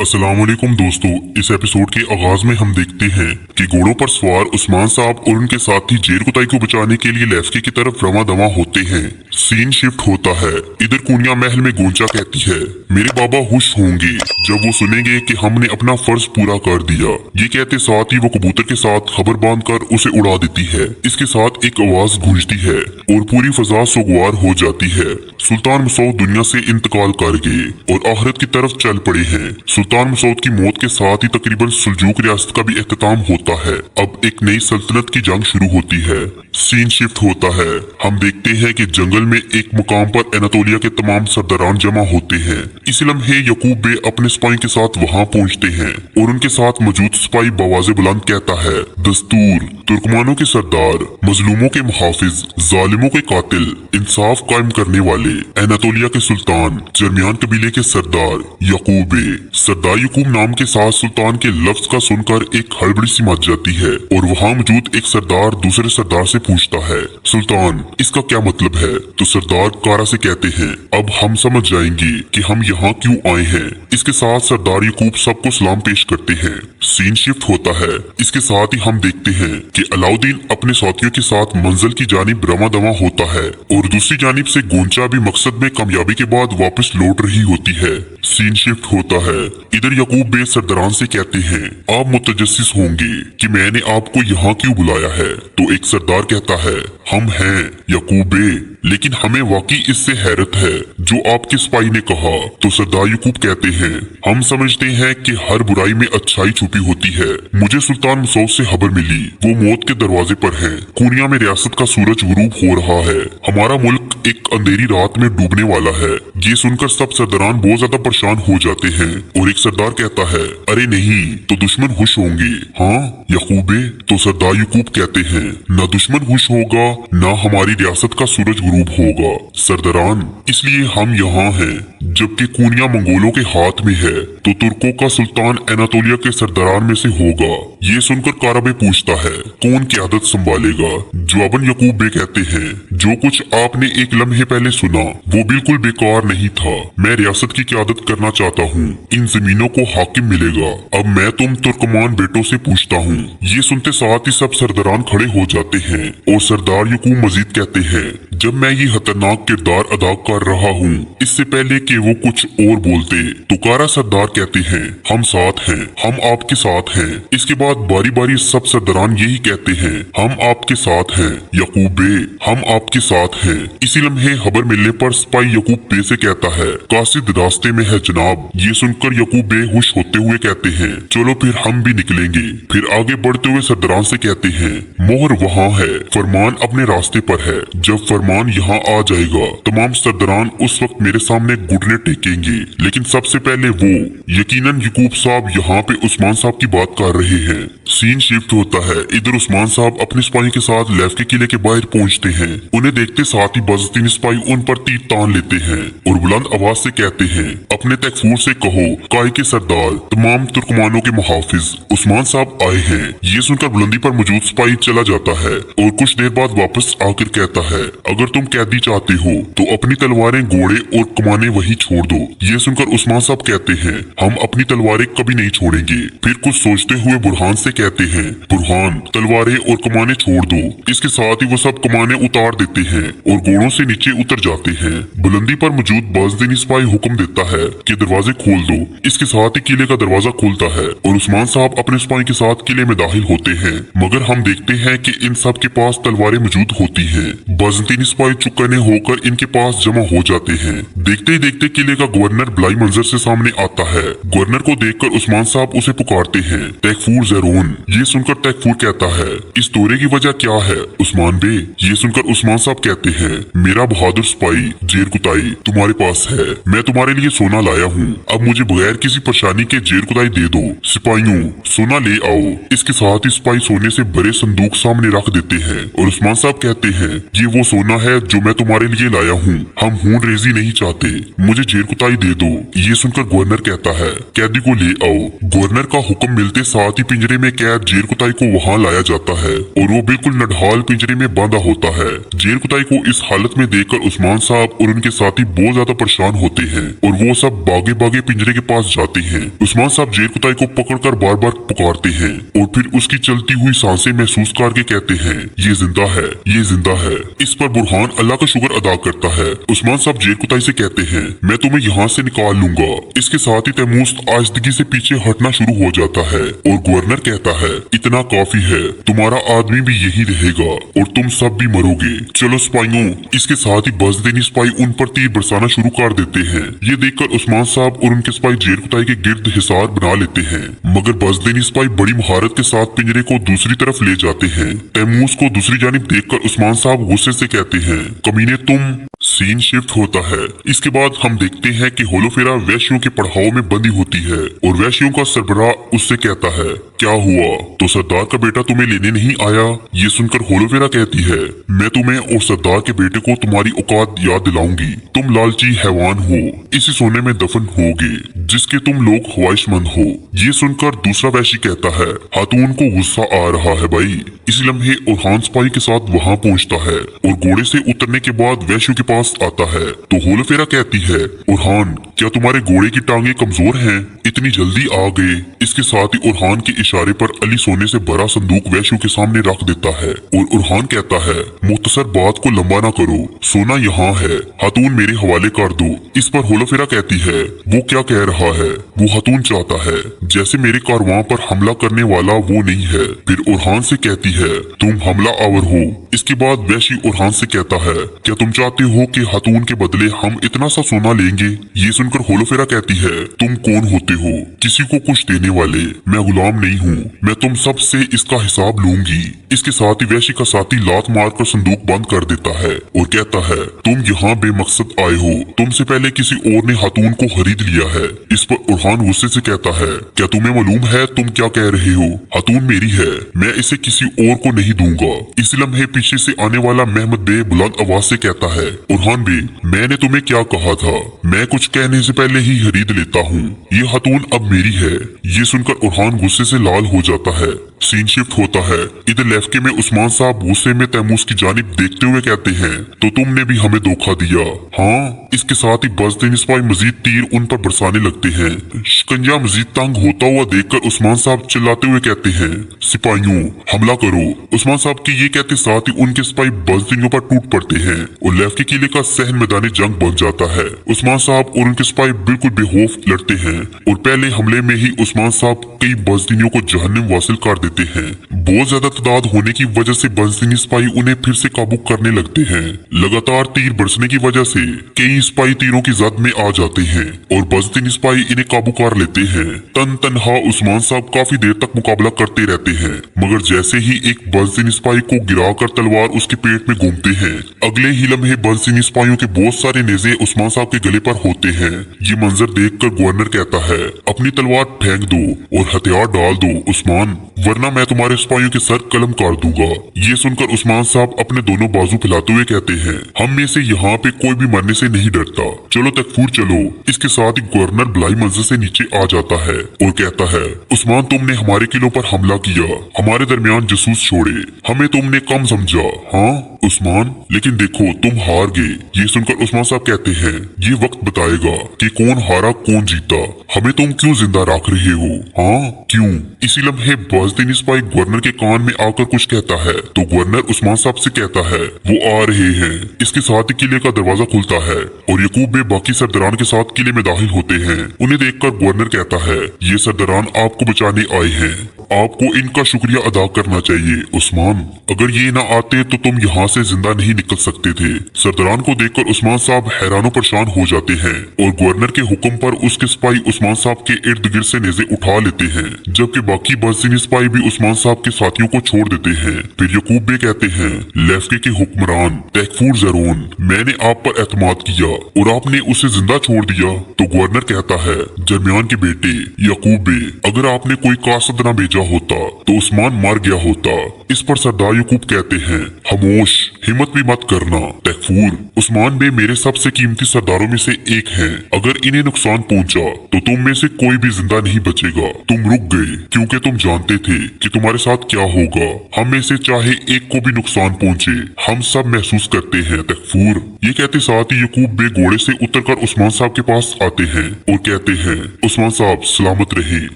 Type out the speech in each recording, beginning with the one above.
अस्सलाम वालेकुम दोस्तों, इस एपिसोड के आगाज में हम देखते हैं कि घोड़ों पर सवार उस्मान साहब और उनके साथी जेर कुताई को बचाने के लिए लेफ्के की तरफ रवा दवा होते हैं। सीन शिफ्ट होता है। इधर कुनिया महल में गोंचा कहती है, मेरे बाबा खुश होंगे जब वो सुनेंगे कि हमने अपना फर्ज पूरा कर दिया। ये कहते साथ ही वो कबूतर के साथ खबर बांध कर उसे उड़ा देती है। इसके साथ एक आवाज गूंजती है और पूरी फजा सोगवार हो जाती है। सुल्तान मसूद दुनिया से इंतकाल कर गए और आखिरत की तरफ चल पड़े हैं। सुल्तान मसूद की मौत के साथ ही तकरीबन सुल्जूक रियासत का भी इख्तिताम होता है। अब एक नई सल्तनत की जंग शुरू होती है। सीन शिफ्ट होता है। हम देखते हैं कि जंगल में एक मुकाम पर एनातोलिया के तमाम सरदारान जमा होते हैं। इसी लम्हे यकूब बे अपने सिपाही के साथ वहां पहुंचते हैं और उनके साथ मौजूद सिपाही बवाज़े बुलंद कहता है, दस्तूर, तुर्कमानों के सरदार, मजलूमों के मुहाफिज, जालिमों के कातिल, इंसाफ कायम करने वाले, एनातोलिया के सुल्तान, जर्मियान कबीले के सरदार यकूब बे। सरदार यकूब नाम के साथ सुल्तान के लफ्ज का सुनकर एक हड़बड़ी सी मच जाती है और वहाँ मौजूद एक सरदार दूसरे सरदार से पूछता है, सुल्तान, इसका क्या मतलब है? तो सरदार कारा से कहते हैं, अब हम समझ जाएंगे कि हम यहाँ क्यों आए हैं। इसके साथ सरदार यकूब सबको सलाम पेश करते हैं। सीन शिफ्ट होता है। इसके साथ ही हम देखते हैं कि अलाउद्दीन अपने साथियों के साथ मंजिल की जानिब रवा दवा होता है और दूसरी जानिब से गोंचा भी मकसद में कामयाबी के बाद वापस लौट रही होती है। सीन शिफ्ट होता है। इधर यकूब बे सरदारान से कहते हैं, आप मुतजस्सिस होंगे कि मैंने आपको यहाँ क्यों बुलाया है। तो एक सरदार कहता है, हम हैं यकूब बे, लेकिन हमें वाकई इससे हैरत है जो आपके सिपाही ने कहा। तो सरदार यकूब कहते हैं, हम समझते हैं कि हर बुराई में अच्छाई छुपी होती है। मुझे सुल्तान मसूद से खबर मिली, वो मौत के दरवाजे पर है। कुनिया में रियासत का सूरज गुरूब हो रहा है। हमारा मुल्क एक अंधेरी रात में डूबने वाला है। ये सुनकर सब सरदारान बहुत ज्यादा परेशान हो जाते हैं और एक सरदार कहता है, अरे नहीं, तो दुश्मन खुश होंगे। हाँ यकूबे? तो सरदार यकूब कहते हैं, न दुश्मन खुश होगा न हमारी रियासत का सूरज गुरूब होगा सरदारान, इसलिए हम यहाँ हैं। जबकि कुनिया मंगोलों के हाथ में है तो तुर्कों का सुल्तान एनातोलिया के सरदारान में से होगा। ये सुनकर काराबे पूछता है, कौन क़यादत संभालेगा? जवाबन यकूब बे कहते हैं, जो कुछ आपने एक लम्हे पहले सुना वो बिल्कुल बेकार नहीं था। मैं रियासत की क़यादत करना चाहता हूँ। इन जमीनों को हाकिम मिलेगा। अब मैं तुम तुर्कमान बेटों से पूछता हूँ। ये सुनते साथ ही सब सरदारान खड़े हो जाते हैं और सरदार यकूब मजीद कहते हैं, जब मैं ये खतरनाक किरदार अदा कर रहा हूँ, इससे पहले कि वो कुछ और बोलते तो कारा सरदार कहते हैं, हम साथ हैं, हम आपके साथ हैं। इसके बाद बारी बारी सब सरदारान यही कहते हैं, हम आपके साथ हैं यकूब बे, हम आपके साथ हैं। इसी लम्हे खबर मिलने पर सिपाही यकूब बे से कहता है, कासिद रास्ते में है जनाब। ये सुनकर यकूब बे खुश होते हुए कहते हैं, चलो फिर हम भी निकलेंगे। फिर आगे बढ़ते हुए सरदारान से कहते हैं, मोहर वहाँ है, फरमान अपने रास्ते पर है। जब फरमान यहाँ आ जाएगा तमाम सरदारान उस वक्त मेरे सामने घुटने टेकेंगे। लेकिन सबसे पहले वो, यकीनन यकूब साहब यहाँ पे उस्मान साहब की बात कर रहे हैं। सीन शिफ्ट होता है। इधर उस्मान साहब अपने सिपाही के साथ लेफ्के किले के बाहर पहुँचते हैं। उन्हें देखते साथ ही बजतीन सिपाही उन पर तीर तान लेते हैं और बुलंद आवाज से कहते हैं, अपने तकफूर से कहो, काय के सरदार, तमाम तुर्कमानों के मुहाफिज उस्मान साहब आए हैं। ये सुनकर बुलंदी पर मौजूद सिपाही चला जाता है और कुछ देर बाद वापस आकर कहता है, अगर तुम कैदी चाहते हो तो अपनी तलवारें, घोड़े और कमाने वही छोड़ दो। ये सुनकर उस्मान साहब कहते हैं, हम अपनी तलवारें कभी नहीं छोड़ेंगे। फिर कुछ सोचते हुए बुरहान से कहते हैं, बुरहान, तलवारें और कमाने छोड़ दो। इसके साथ ही वो सब कमाने उतार देते हैं और घोड़ों से नीचे उतर जाते हैं। बुलंदी पर मौजूद बाज़दीनी सिपाही हुक्म देता है कि दरवाजे खोल दो। इसके साथ ही किले का दरवाजा खुलता है और उस्मान साहब अपने सिपाही के साथ किले में दाखिल होते हैं। मगर हम देखते हैं कि इन सब के पास तलवारें मौजूद होती हैं। बाज़दीनी सिपाही चुकने होकर इनके पास जमा हो जाते हैं। देखते ही देखते किले का गवर्नर बलाई मंजर से सामने आता है। गवर्नर को देखकर उस्मान साहब उसे पुकारते हैं, तकफूर ज़रून। ये सुनकर तकफूर कहता है, इस दौरे की वजह क्या है उस्मान बे? ये सुनकर उस्मान साहब कहते हैं, मेरा बहादुर सिपाही जेर कुताई तुम्हारे पास है। मैं तुम्हारे लिए सोना लाया हूँ। अब मुझे बगैर किसी परेशानी के जेर कुताई दे दो। सिपाहियों, सोना ले आओ। इसके साथ ही सिपाही सोने से बड़े संदूक सामने रख देते हैं और उस्मान साहब कहते हैं, ये वो सोना है जो मैं तुम्हारे लिए लाया हूँ। हम हून रेजी नहीं चाहते, मुझे जेर कुताई दे दो। ये सुनकर गवर्नर कहता है, कैदी को ले आओ। गवर्नर का हुक्म मिलते साथ ही पिंजरे में कैद जेर कुताई को वहाँ लाया जाता है और वो बिल्कुल नढाल पिंजरे में बांधा होता है। जेर कुताई को इस हालत में देखकर उस्मान साहब और उनके साथी बहुत ज्यादा परेशान होते हैं और वो सब भागे भागे पिंजरे के पास जाते हैं। उस्मान साहब जेर कुताई को पकड़कर बार बार पुकारते हैं और फिर उसकी चलती हुई सांसें महसूस करके कहते हैं, ये जिंदा है, ये जिंदा है। इस पर बुरहान अल्लाह का शुक्र अदा करता है। उस्मान साहब जेर कुताई से कहते हैं, मैं तुम्हें यहाँ से निकाल लूंगा। इसके साथ ही तैमूस आहिस्तगी से पीछे हटना शुरू हो जाता है और गवर्नर कहता है, इतना काफी है, तुम्हारा आदमी भी यही रहेगा और तुम सब भी मरोगे। चलो सिपाहियों। इसके साथ ही बजदेनी सिपाही उन पर तीर बरसाना शुरू कर देते हैं। ये देखकर उस्मान साहब और उनके सिपाही जेर कुताई के गिर्द हिसार बना लेते हैं, मगर बजदेनी सिपाही बड़ी महारत के साथ पिंजरे को दूसरी तरफ ले जाते हैं। तैमूस को दूसरी जानिब देखकर उस्मान साहब गुस्से से कहते हैं, कमीने तुम। सीन शिफ्ट होता है। इसके बाद हम देखते हैं कि होलोफेरा वैश्यों के पड़ाव में बंदी होती है और वैश्यों का सरबराह उससे कहता है, क्या हुआ, तो सरदार का बेटा तुम्हें लेने नहीं आया? ये सुनकर होलोफेरा कहती है, मैं तुम्हें और सरदार के बेटे को तुम्हारी औकात याद दिलाऊंगी। तुम लालची हैवान हो, इसी सोने में दफन होगे जिसके तुम लोग ख्वाहिशमंद हो। ये सुनकर दूसरा वैश्य कहता है, खातून को गुस्सा आ रहा है भाई। इसी लम्हे ओरहान सिपाही के साथ वहाँ पहुँचता है और घोड़े से उतरने के बाद वैश्यों के पास आता है तो होलोफेरा कहती है, ओरहान क्या तुम्हारे घोड़े की टांगे कमजोर हैं? इतनी जल्दी आ गए। इसके साथ ही ओरहान के इशारे पर अली सोने से भरा संदूक वैश्यों के सामने रख देता है और ओरहान कहता है, मुख्तसर बात को लंबा ना करो, सोना यहाँ है, हातून मेरे हवाले कर दो। इस पर होलोफेरा कहती है, वो क्या कह रहा है? वो हातून चाहता है जैसे मेरे कारवां पर हमला करने वाला वो नहीं है। फिर ओरहान से कहती है, तुम हमला आवर हो। इसके बाद वैश्य ओरहान से कहता है, क्या तुम चाहते हो कि हातून के बदले हम इतना सा सोना लेंगे? ये सुनकर होलोफेरा कहती है, तुम कौन होते हो किसी को कुछ देने वाले? मैं गुलाम नहीं हूँ, मैं तुम सब से इसका हिसाब लूंगी। इसके साथ ही वैश्य का साथी लात मारकर संदूक बंद कर देता है और कहता है, तुम यहाँ बेमकसद आए हो, तुमसे पहले किसी और ने हातून को खरीद लिया है। इस पर ओरहान गुस्से से कहता है, क्या तुम्हें मालूम है तुम क्या कह रहे हो? हातून मेरी है, मैं इसे किसी और को नहीं दूंगा। इस लम्हे पीछे से आने वाला महमद बे बुलंद आवाज से कहता है, ओरहान बे मैंने तुम्हें क्या कहा था, मैं कुछ कहने से पहले ही खरीद लेता हूँ, ये हातून अब मेरी है। ये सुनकर ओरहान गुस्से से लाल हो जाता है। सीन शिफ्ट होता है। इधर लेफ्के में उस्मान साहब गुस्से में तैमूस की जानिब देखते हुए कहते हैं, तो तुमने भी हमें धोखा दिया। हाँ। इसके साथ ही बजदेनी सिपाही मजीद तीर उन पर बरसाने लगते हैं। शिकंजा मजीद तंग होता हुआ देखकर उस्मान साहब चिल्लाते हुए कहते हैं, सिपाहियों हमला करो। उस्मान साहब के ये कहते साथ ही उनके सिपाही बजदेनियों पर टूट पड़ते हैं और लेफ्के किले का सहन मैदानी जंग बन जाता है। उस्मान साहब और उनके सिपाही बिल्कुल बेखौफ लड़ते हैं और पहले हमले में ही उस्मान साहब कई बजदीनियों को जहन्नम वासिल कर देते हैं। बहुत ज्यादा तादाद होने की वजह से बजदीनी सिपाही उन्हें फिर से काबू करने लगते हैं। लगातार तीर बरसने की वजह से कई सिपाही तीरों की जद में आ जाते हैं और बजदीनी सिपाही इन्हें काबू कर लेते हैं। तनहा उस्मान साहब काफी देर तक मुकाबला करते रहते हैं, मगर जैसे ही एक बजदीनी सिपाही को गिराकर तलवार उसके पेट में घूमते हैं, अगले ही लम्हे बजदीनी सिपाहियों के बहुत सारे नेज़े उस्मान साहब के गले पर होते हैं। ये मंजर देखकर गवर्नर कहता है, अपनी तलवार फेंक दो और हथियार डाल दो उस्मान, वरना मैं तुम्हारे सिपाहियों के सर कलम कर दूंगा। ये सुनकर उस्मान साहब अपने दोनों बाजू फैलाते हुए कहते हैं, हम में से यहाँ पे कोई भी मरने से नहीं डरता, चलो तकफूर चलो। इसके साथ ही गवर्नर बलाई मंजिल से नीचे आ जाता है और कहता है, उस्मान तुमने हमारे किलों पर हमला किया, हमारे दरमियान जासूस छोड़े, हमें तुमने कम समझा। हाँ उस्मान, लेकिन देखो तुम हार गए। ये सुनकर उस्मान साहब कहते हैं, ये वक्त बताएगा कि कौन हारा कौन जीता, हमें तुम क्यों जिंदा रख रहे हो? हाँ क्यों? इसी लम्हे बजदीनी सिपाही गवर्नर के कान में आकर कुछ कहता है तो गवर्नर उस्मान साहब से कहता है, वो आ रहे हैं। इसके साथ ही किले का दरवाजा खुलता है और यकूब में बाकी सरदारान के साथ किले में दाखिल होते हैं। उन्हें देखकर गवर्नर कहता है, ये सरदारान आपको बचाने आए हैं, आपको इनका शुक्रिया अदा करना चाहिए उस्मान, अगर ये ना आते तो तुम यहाँ से जिंदा नहीं निकल सकते थे। सरदारान को देखकर उस्मान साहब हैरानो परेशान हो जाते हैं और गवर्नर के हुक्म पर उसके सिपाही उस्मान साहब के इर्द गिर्द से नेज़े उठा लेते हैं, जबकि बाकी बजदीनी सिपाही भी उस्मान साहब के साथियों को छोड़ देते हैं। फिर यकूब बे कहते हैं, लेफ्के के हुक्मरान तैकफूर ज़रून, मैंने आप पर एतमाद किया और आपने उसे जिंदा छोड़ दिया। तो गवर्नर कहता है, दरमियान के बेटे यकूब बे, अगर आपने कोई कासद न भेजा होता तो उस्मान मार गया होता। इस पर सरदार यकूब कहते हैं, खामोश, हिम्मत भी मत करना तैफूर, उस्मान बे मेरे सबसे कीमती सरदारों में से एक हैं। अगर इन्हें नुकसान पहुंचा तो तुम में से कोई भी जिंदा नहीं बचेगा। तुम रुक गए क्योंकि तुम जानते थे कि तुम्हारे साथ क्या होगा। हम में से चाहे एक को भी नुकसान पहुंचे, हम सब महसूस करते हैं तैफूर। ये कहते साथ ही यकूब बे घोड़े से उतरकर उस्मान साहब के पास आते हैं और कहते हैं, उस्मान साहब सलामत रहे,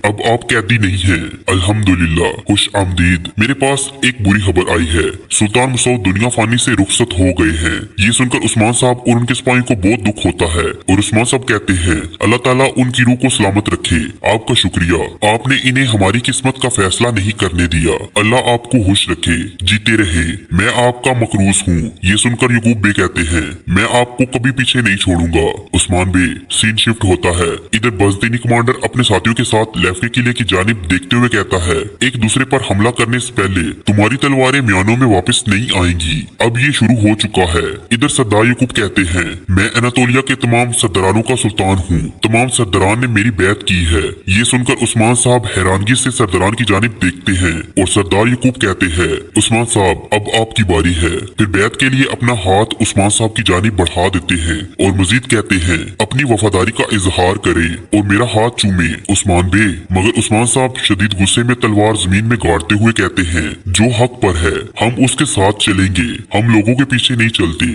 अब आप कैदी नहीं हैं। अल्हम्दुलिल्लाह, खुश आमदीद। मेरे पास एक बुरी खबर आई है, सुल्तान मसूद दुनिया फानी से रुखसत हो गए हैं। ये सुनकर उस्मान साहब और उनके सिपाहियों को बहुत दुख होता है और उस्मान साहब कहते हैं, अल्लाह ताला उनकी रूह को सलामत रखे। आपका शुक्रिया, आपने इन्हें हमारी किस्मत का फैसला नहीं करने दिया। अल्लाह आपको खुश रखे, जीते रहे, मैं आपका मकरूज हूँ। ये सुनकर यकूब बे कहते हैं, मैं आपको कभी पीछे नहीं छोड़ूंगा। उस्मान बे, सीन शिफ्ट होता है। इधर बजदीनी कमांडर अपने साथियों के साथ लेफ्के किले की जानिब देखते हुए कहता है, एक दूसरे पर हमला करने से पहले तुम्हारी तलवारें म्यानों में वापस नहीं आएंगी। अब ये शुरू हो चुका है। इधर सरदार यकूब कहते हैं, मैं अनातोलिया के तमाम सरदारानों का सुल्तान हूँ। तमाम सरदारान ने मेरी बैत की है। ये सुनकर उस्मान साहब हैरानगी से सरदारान की जानिब देखते हैं और सरदार यकूब कहते हैं, उस्मान साहब अब आपकी बारी है। फिर बैत के लिए अपना हाथ उस्मान साहब की जानिब बढ़ा देते हैं और मजीद कहते हैं, अपनी वफादारी का इजहार करे और मेरा हाथ चूमे उस्मान बे। मगर उस्मान साहब शदीद गुस्से में तलवार जमीन में गाड़ते हुए कहते हैं, जो हक पर है हम उसके साथ चलेंगे, हम लोगों के पीछे नहीं चलते।